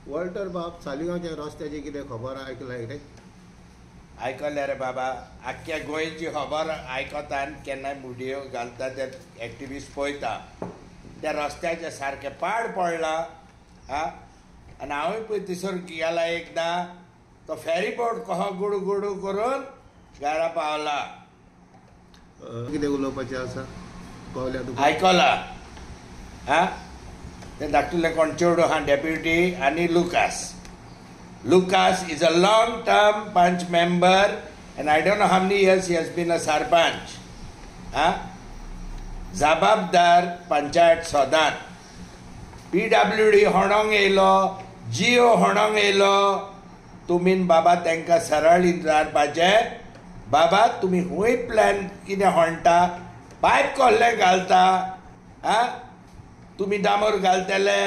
Walter बाब सालिगांवच्या रस्त्याची कितें खबर आयकलाय रे? आयकल्या रे बाबा, आख्ख्या गोंयची खबर आयकता आनी केन्नाय व्हिडियो घालता ते एक्टिविस्ट पळयता. त्या रस्त्याचे सारके पाड पडला आनी हांवूय पळय थंयसर गेला एकदां. तो फेरी बोट कहो गुडू गुडू करून घरा पावला. कितें उलोवपाचें आसा कळल्या तुका? आयकला ते धाकटुले कोण चेडूं आहा डेप्युटी आनी Lucas is a long-term Panch member and I don't know how many years he has been a Sarpanch. Zababdar Panchayat Sodan. PWD honong येयलो, GO honong येयलो. तुमीन बाबा तांकां सरळ विचारपाचें, बाबा तुमी खूंय प्लॅन कितें हाडटा, पायप कसलें घालता, तुमी डांबर घालतले,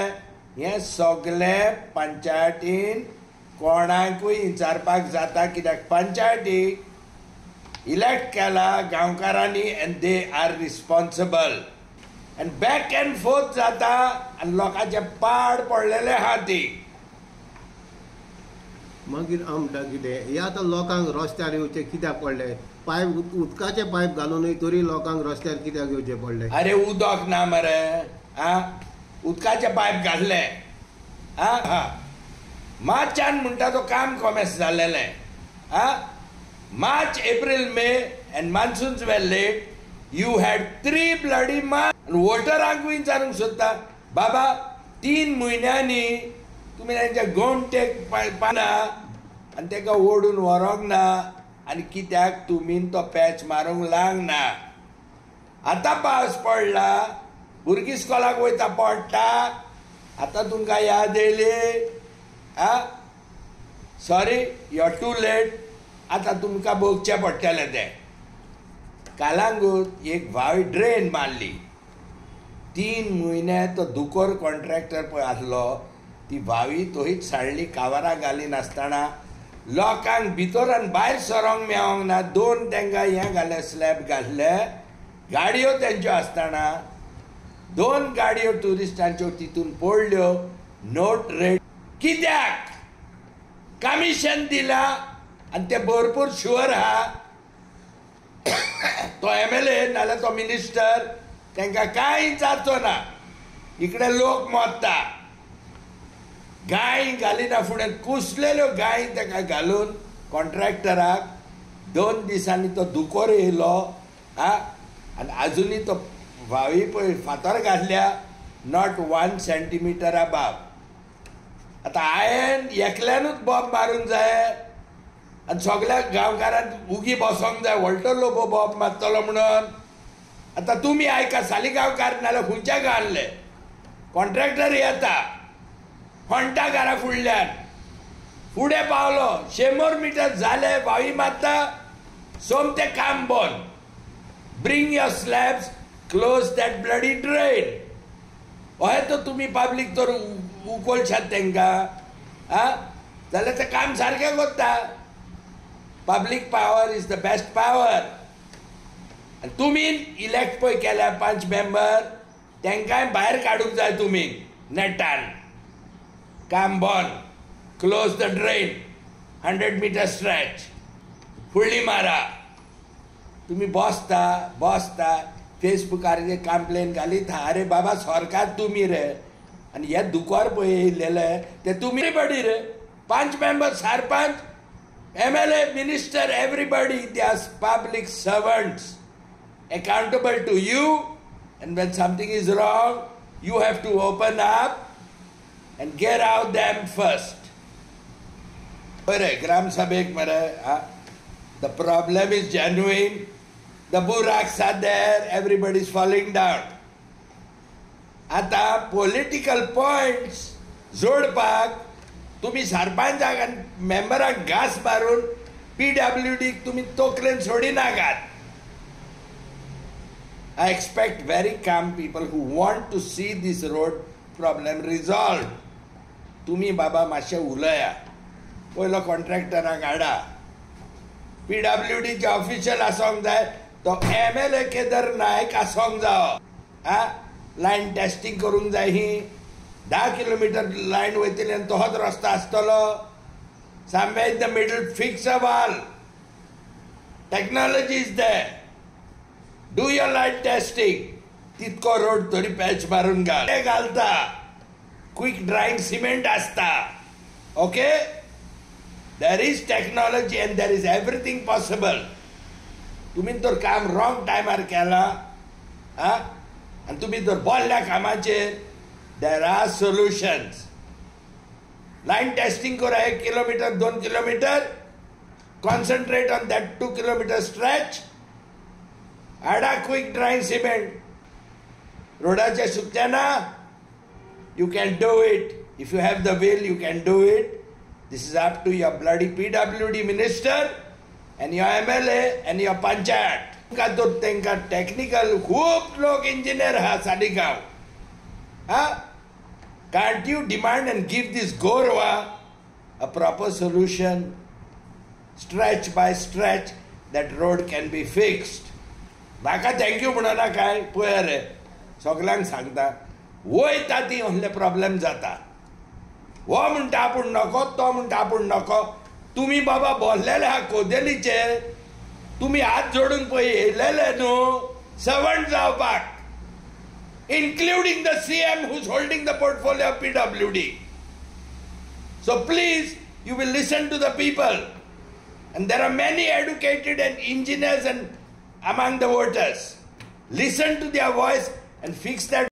हें सगळें पंचायतीन कोणाकूय विचारपाक जाता. कित्याक पंचायतीक इलेक्ट केला गांवकारांनी and they are responsible and back and forth जाता आनी लोकांचे पाड पडलेले आहा ती. मागीर आमकां कितें हे आतां लोकांक रस्त्यार येवचें कित्याक पडलें? पायप उदकाचे पायप घालूनय तरी लोकांक रस्त्यार कित्याक येवचें पडलें? अरे उदक ना मरे, उदकाचे पायप घातले. मार्चान म्हणटा तो काम कॉमेस जाल्लेलें. March, April, May and monsoons were late. You had 3 bloody months. And वोटरांक विचारूंक सोदता, बाबा 3 म्हयन्यांनी तुमी तांच्या गोमटेक पाना आनी ताका ओडून व्हरोंक ना आनी कित्याक तुमीन तो पॅच मारूंक लावंक ना. आतां पावस पडला, भुरगीं इस्कॉलाक वयता पडटा, आतां तुमकां याद येयली. Sorry you are too late. आतां तुमकां भोगचें पडटलें तें. कालांगूट एक व्हावी ड्रेन मारली. 3 म्हयने तो दुकोर कॉन्ट्रॅक्टर पळय आसलो, ती व्हावी तोहीच साडली कावरां घाली नासतना. लोकांक भितर आनी भायर सरोंक मेळोंक ना. 2 तांकां हें घाले, स्लॅब घातले, गाडयो तेंच्यो आसतना 2 गाडयो ट्युरिस्टांच्यो तितून पडल्यो. नोट रेट कित्याक? कमिशन दिला आनी ते भरपूर शुअर आहा तो MLA नाल्यार तो मिनिस्टर तांकां कांय विचारचो ना. इकडे लोक मोत्ता. गाय घालिना फुडें कुसलेल्यो गाय ताका घालून कॉन्ट्रॅक्टराक 2 दिसांनी तो दुकोर येयलो. आनी आजुनी तो व्हावी पळय फातर घातल्या नॉट 1 सेंटीमीटर अबाव. आतां हांवें एकल्यानूच बॉब मारूंक जाय आनी सगळ्या गांवकारांक उगी बसोंक जाय व्हडलो लोबो बॉब मारतलो म्हणून. आतां तुमी आयका, सालिगांवकार नाल्यार खंयच्या गांवांतले कॉन्ट्रॅक्टर येता, हंटा घरा फुडल्यान फुडें पावलो, 100 मिटर जाले, व्हावी मारता, सोमतें काम बंद. Bring your slabs, close that bloody drain. अहें तो तुमी पब्लीक तर उखलशात तांकां, जाल्यार तें काम सारकें करता. Public power is the best power. तुमी इलेक्ट पळय केल्या 5 मेंबर, तांकांय भायर काडूंक जाय तुमी नेटान. काम बंद, close the drain, 100 metre stretch, फुडली मारा. तुमी बसता फेसबुकार कंप्लेन घालीत आहा, अरे बाबा सरकार तुमी रे, आनी हे दुकोर पळय येयलेले ते तुमी बडी रे. 5 member, sarpanch, MLA, minister, everybody, they are public servants accountable to you, and when something is wrong you have to open up and get out them first. Mare gram sabek mare, the problem is genuine. The buraks are there, everybody is falling down. Ata political points जोडपाक तुमी सरपंचाक आनी मेंबराक घास मारून PWD तुमी तोकलेन सोडिनाकात. I expect very calm people who want to see this road problem resolved. तुमी बाबा मातशें उलया, पयलो कॉन्ट्रॅक्टराक हाडा. PWDचे ऑफिशियल आसोंक जाय, तो MLA केदार नायक आसोंक जायो. लायन टेस्टिंग करूंक जाय, ही 10 किलोमीटर लायन वयतली आनी तोच रस्तो आसतलो. Somewhere in the middle, fix a wall. Technology is there. Do your light testing. तितको रोड तरी पॅच मारून घालता. क्विक ड्राईंग सिमेंट असता. Okay, there is technology and there is everything possible. तुम्ही तर काम रॉंग टायमार केला आणि तुम्ही तर बोलल्या कामाचेर there are solutions. Line testing करा 1 kilometre 2 kilometre. Concentrate on that 2 kilometre stretch. हाडा क्विक ड्राईंग सिमेंट. रोडाचे सुकतेना. You can do it. If you have the will, you can do it. This is up to your bloody PWD minister and your MLA and your panchayat. त्यांका technical खूप लोक engineer हा Saligao. Can't you demand and give this Gorwa a proper solution? Stretch by stretch, that road can be fixed. म्हाका thank you म्हणना काय पळय रे, सगळ्यांक सांगता. वयता ती असले प्रॉब्लेम जाता. हो म्हणटा आपूण नको, तो म्हणटा आपूण नको. तुम्ही बाबा बोललेले हा कोदेलीचे. तुम्ही हात जोडून पळय येयलेले न्हू सर्वंट जावपाक, including the CM who's holding the portfolio of PWD. So please, you will listen to the people. And there are many educated and engineers and among the voters. Listen to their voice and fix that